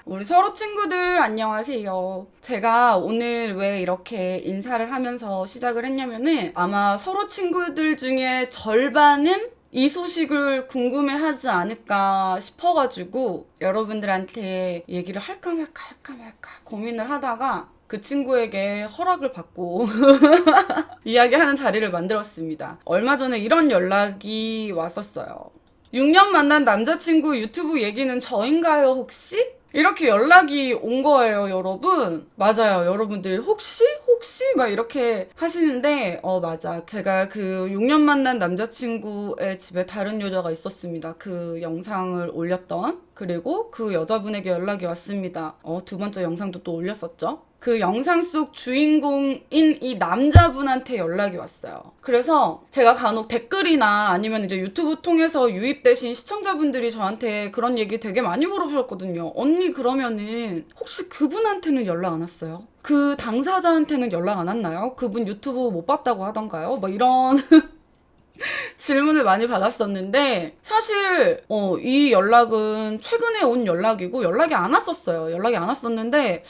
우리 서로 친구들 안녕하세요. 제가 오늘 왜 이렇게 인사를 하면서 시작을 했냐면은 아마 서로 친구들 중에 절반은 이 소식을 궁금해하지 않을까 싶어가지고 여러분들한테 얘기를 할까 말까 고민을 하다가 그 친구에게 허락을 받고 이야기하는 자리를 만들었습니다. 얼마 전에 이런 연락이 왔었어요. 6년 만난 남자친구 유튜브 얘기는 저인가요, 혹시? 이렇게 연락이 온 거예요, 여러분. 맞아요, 여러분들. 혹시? 막 이렇게 하시는데, 맞아. 제가 그 6년 만난 남자친구의 집에 다른 여자가 있었습니다. 그 영상을 올렸던. 그리고 그 여자분에게 연락이 왔습니다. 두 번째 영상도 또 올렸었죠. 그 영상 속 주인공인 이 남자분한테 연락이 왔어요. 그래서 제가 간혹 댓글이나 아니면 이제 유튜브 통해서 유입되신 시청자분들이 저한테 그런 얘기 되게 많이 물어보셨거든요. 언니, 그러면은 혹시 그분한테는 연락 안 왔어요? 그 당사자한테는 연락 안 왔나요? 그분 유튜브 못 봤다고 하던가요? 뭐 이런 질문을 많이 받았었는데, 사실 이 연락은 최근에 온 연락이고 연락이 안 왔었어요. 연락이 안 왔었는데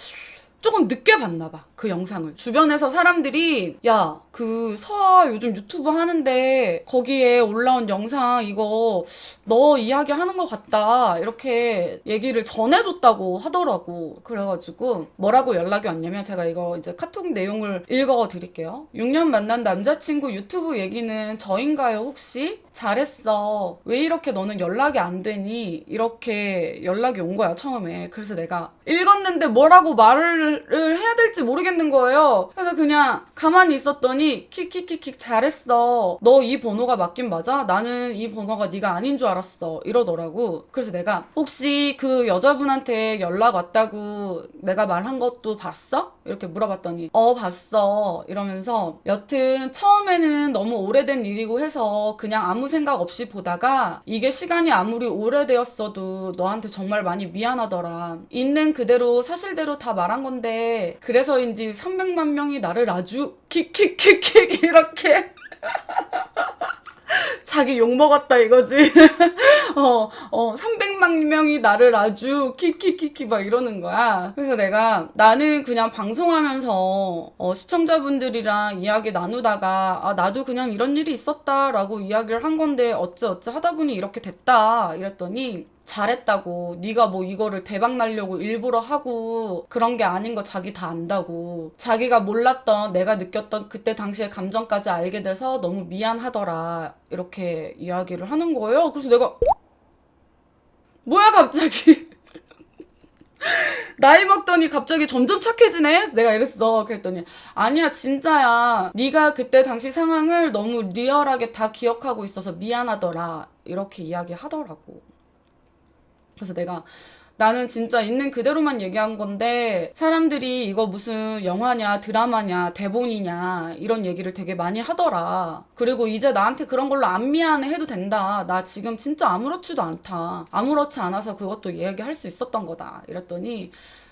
조금 늦게 봤나 봐, 그 영상을. 주변에서 사람들이 야, 그 서아 요즘 유튜브 하는데 거기에 올라온 영상 이거 너 이야기하는 것 같다, 이렇게 얘기를 전해줬다고 하더라고. 그래가지고 뭐라고 연락이 왔냐면, 제가 이거 이제 카톡 내용을 읽어 드릴게요. 6년 만난 남자친구 유튜브 얘기는 저인가요, 혹시? 잘했어. 왜 이렇게 너는 연락이 안 되니? 이렇게 연락이 온 거야, 처음에. 그래서 내가 읽었는데 뭐라고 말을 해야 될지 모르겠는 거예요. 그래서 그냥 가만히 있었더니 킥킥킥킥 잘했어. 너 이 번호가 맞긴 맞아? 나는 이 번호가 네가 아닌 줄 알았어. 이러더라고. 그래서 내가 혹시 그 여자분한테 연락 왔다고 내가 말한 것도 봤어? 이렇게 물어봤더니 봤어. 이러면서 여튼 처음에는 너무 오래된 일이고 해서 그냥 아무 생각 없이 보다가 이게 시간이 아무리 오래되었어도 너한테 정말 많이 미안하더라. 있는 그대로 사실대로 다 말한 건데 그래서인지 300만 명이 나를 아주 킥킥킥킥 이렇게 자기 욕먹었다 이거지. 300만 명이 나를 아주 키키키키 막 이러는 거야. 그래서 나는 그냥 방송하면서 시청자분들이랑 이야기 나누다가 나도 그냥 이런 일이 있었다라고 이야기를 한 건데 어찌어찌 하다 보니 이렇게 됐다 이랬더니, 잘했다고. 네가 뭐 이거를 대박 날려고 일부러 하고 그런 게 아닌 거 자기 다 안다고. 자기가 몰랐던, 내가 느꼈던 그때 당시의 감정까지 알게 돼서 너무 미안하더라, 이렇게 이야기를 하는 거예요. 그래서 내가 뭐야 갑자기 나이 먹더니 갑자기 점점 착해지네? 내가 이랬어. 그랬더니 아니야, 진짜야. 네가 그때 당시 상황을 너무 리얼하게 다 기억하고 있어서 미안하더라, 이렇게 이야기하더라고. 그래서 나는 진짜 있는 그대로만 얘기한 건데 사람들이 이거 무슨 영화냐 드라마냐 대본이냐 이런 얘기를 되게 많이 하더라. 그리고 이제 나한테 그런 걸로 안 미안해 해도 된다. 나 지금 진짜 아무렇지도 않다. 아무렇지 않아서 그것도 이야기할 수 있었던 거다. 이랬더니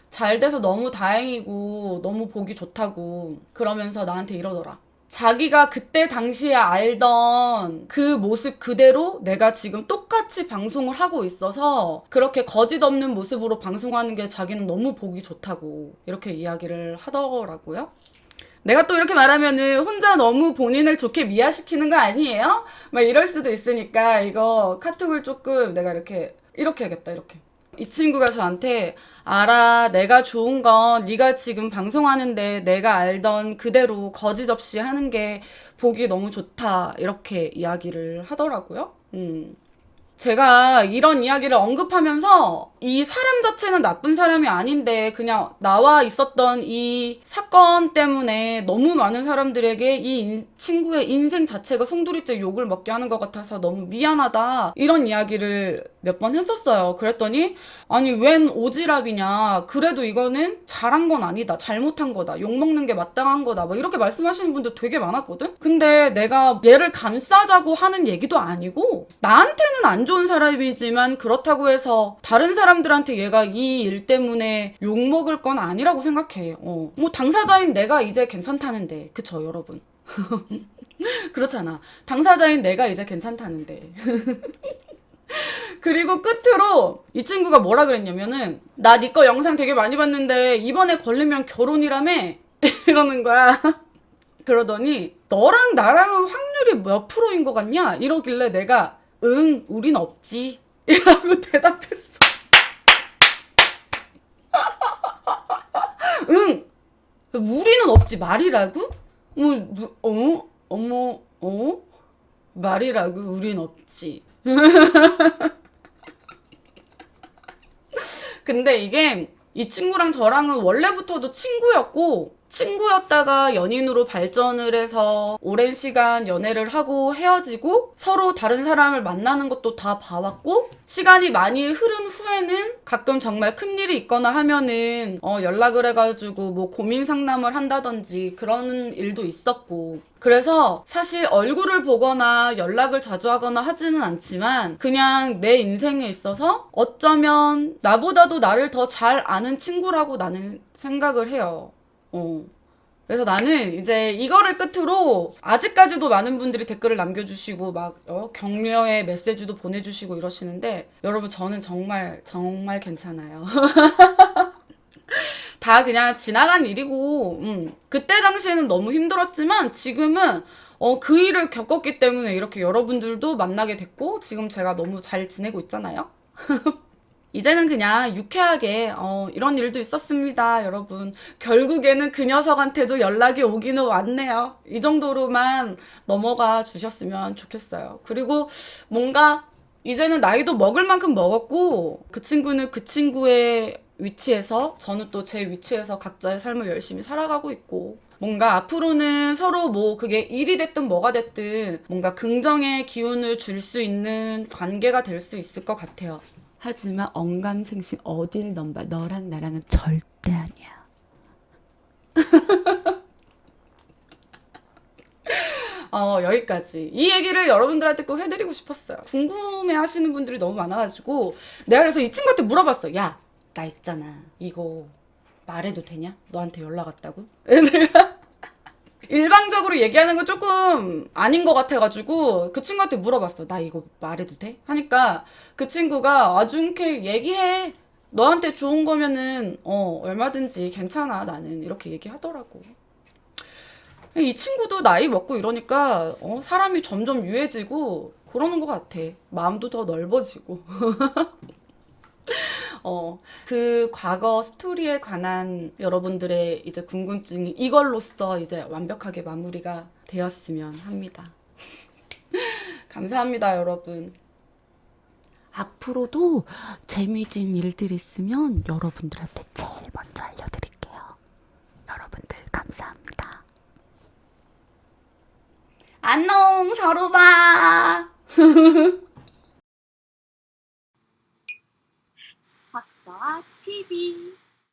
잘 돼서 너무 다행이고 너무 보기 좋다고 그러면서 나한테 이러더라. 자기가 그때 당시에 알던 그 모습 그대로 내가 지금 똑같이 방송을 하고 있어서 그렇게 거짓 없는 모습으로 방송하는 게 자기는 너무 보기 좋다고 이렇게 이야기를 하더라고요. 내가 또 이렇게 말하면은 혼자 너무 본인을 좋게 미화시키는 거 아니에요? 막 이럴 수도 있으니까 이거 카톡을 조금 내가 이렇게 해야겠다, 이렇게. 이 친구가 저한테 알아, 내가 좋은 건 네가 지금 방송하는데 내가 알던 그대로 거짓 없이 하는 게 보기 너무 좋다, 이렇게 이야기를 하더라고요. 제가 이런 이야기를 언급하면서 이 사람 자체는 나쁜 사람이 아닌데 그냥 나와 있었던 이 사건 때문에 너무 많은 사람들에게 이 친구의 인생 자체가 송두리째 욕을 먹게 하는 것 같아서 너무 미안하다, 이런 이야기를 몇 번 했었어요. 그랬더니 아니 웬 오지랖이냐, 그래도 이거는 잘한 건 아니다, 잘못한 거다, 욕먹는 게 마땅한 거다, 막 이렇게 말씀하시는 분들 되게 많았거든. 근데 내가 얘를 감싸자고 하는 얘기도 아니고 나한테는 안 좋은 사람이지만 그렇다고 해서 다른 사람들한테 얘가 이 일 때문에 욕먹을 건 아니라고 생각해. 뭐 당사자인 내가 이제 괜찮다는데, 그쵸 여러분? 그렇잖아. 당사자인 내가 이제 괜찮다는데 그리고 끝으로 이 친구가 뭐라 그랬냐면은 나 니 거 영상 되게 많이 봤는데 이번에 걸리면 결혼이라며? 이러는 거야. 그러더니 너랑 나랑은 확률이 몇 프로인 것 같냐? 이러길래 내가 응, 우린 없지. 이라고 대답했어. 응, 우리는 없지. 말이라고? 말이라고? 우린 없지. 근데 이게 이 친구랑 저랑은 원래부터도 친구였다가 연인으로 발전을 해서 오랜 시간 연애를 하고 헤어지고 서로 다른 사람을 만나는 것도 다 봐왔고 시간이 많이 흐른 후에는 가끔 정말 큰일이 있거나 하면은 연락을 해가지고 뭐 고민 상담을 한다든지 그런 일도 있었고 그래서 사실 얼굴을 보거나 연락을 자주 하거나 하지는 않지만 그냥 내 인생에 있어서 어쩌면 나보다도 나를 더 잘 아는 친구라고 나는 생각을 해요. 그래서 나는 이제 이거를 끝으로 아직까지도 많은 분들이 댓글을 남겨주시고 막 격려의 메시지도 보내주시고 이러시는데 여러분 저는 정말 정말 괜찮아요. 다 그냥 지나간 일이고 그때 당시에는 너무 힘들었지만 지금은 그 일을 겪었기 때문에 이렇게 여러분들도 만나게 됐고 지금 제가 너무 잘 지내고 있잖아요. 이제는 그냥 유쾌하게 이런 일도 있었습니다 여러분. 결국에는 그 녀석한테도 연락이 오기는 왔네요. 이 정도로만 넘어가 주셨으면 좋겠어요. 그리고 뭔가 이제는 나이도 먹을 만큼 먹었고 그 친구는 그 친구의 위치에서 저는 또 제 위치에서 각자의 삶을 열심히 살아가고 있고 뭔가 앞으로는 서로 뭐 그게 일이 됐든 뭐가 됐든 뭔가 긍정의 기운을 줄 수 있는 관계가 될 수 있을 것 같아요. 하지만 언감생심 어딜 넘봐 너랑 나랑은 절대 아니야. 여기까지. 이 얘기를 여러분들한테 꼭 해드리고 싶었어요. 궁금해 하시는 분들이 너무 많아가지고 내가 그래서 이 친구한테 물어봤어. 야, 나 있잖아. 이거 말해도 되냐? 너한테 연락 왔다고? 일방적으로 얘기하는 건 조금 아닌 것 같아가지고 그 친구한테 물어봤어. 나 이거 말해도 돼? 하니까 그 친구가 아주 이렇게 얘기해. 너한테 좋은 거면은 얼마든지 괜찮아 나는 이렇게 얘기하더라고. 이 친구도 나이 먹고 이러니까 사람이 점점 유해지고 그러는 것 같아. 마음도 더 넓어지고. 그 과거 스토리에 관한 여러분들의 이제 궁금증이 이걸로써 이제 완벽하게 마무리가 되었으면 합니다. 감사합니다, 여러분. 앞으로도 재미진 일들 있으면 여러분들한테 제일 먼저 알려드릴게요. 여러분들 감사합니다. 안녕, 서로 봐. 박서아 TV